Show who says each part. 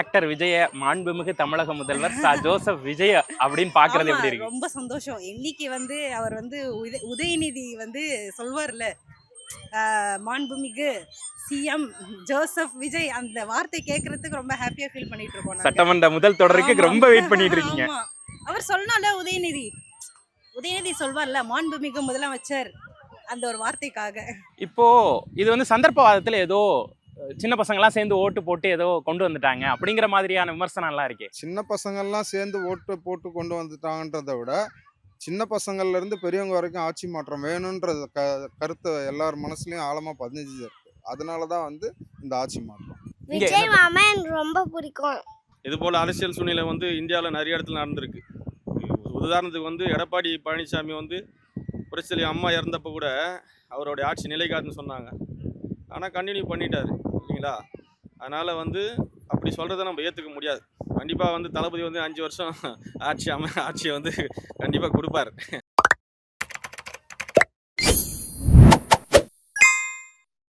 Speaker 1: Actor Vijaya மாண்புமிகு தமிழக முதல்வர் ஜோசப் விஜய் அப்படின்னு பாக்குறது எப்படி இருக்கு?
Speaker 2: ரொம்ப சந்தோஷம். இன்னைக்கு அவர் உதயநிதி சொல்வார்ல, மாண்புமிகு சிஎம் ஜோசப் விஜய், அந்த வார்த்தை கேட்கறதுக்கு ரொம்ப ஹாப்பியா ஃபீல் பண்ணிட்டு இருக்கோம்.
Speaker 1: சட்டமன்ற முதல் தொடருக்கு ரொம்ப வெயிட் பண்ணிட்டு இருக்கீங்க.
Speaker 2: அவர் சொன்னால உதயநிதி சொல்வார்ல, மாண்புமிகு முதலமைச்சர், அந்த ஒரு வார்த்தைக்காக.
Speaker 1: இப்போ இது சந்தர்ப்பவாதத்துல ஏதோ சின்ன பசங்கள்லாம் சேர்ந்து ஓட்டு போட்டு ஏதோ கொண்டு வந்துட்டாங்க அப்படிங்கிற மாதிரியான விமர்சனம்லாம் இருக்கே.
Speaker 3: சின்ன பசங்கள்லாம் சேர்ந்து ஓட்டு போட்டு கொண்டு வந்துட்டாங்கன்றதை விட சின்ன பசங்கள்ல இருந்து பெரியவங்க வரைக்கும் ஆட்சி மாற்றம் வேணும்ன்றது கருத்து எல்லார் மனசுலயும் ஆழமா பதிஞ்சு இருக்கு. அதனாலதான் இந்த ஆட்சி மாற்றம்.
Speaker 4: விஜய் மாமா எனக்கு ரொம்ப பிடிக்கும்.
Speaker 5: இது போல அரசியல் சூழ்நிலை இந்தியாவில் நிறைய இடத்துல நடந்திருக்கு. உதாரணத்துக்கு எடப்பாடி பழனிசாமி புரட்சித்தலைவி அம்மா இறந்தப்போ கூட அவருடைய ஆட்சி நிலை காத்துன்னு சொன்னாங்க. ஆனால் கண்டினியூ பண்ணிட்டாரு இல்லைங்களா? அதனால் அப்படி சொல்கிறத நம்ம ஏற்றுக்க முடியாது. கண்டிப்பாக தளபதி 5 வருஷம் ஆட்சியை கண்டிப்பாக கொடுப்பார்.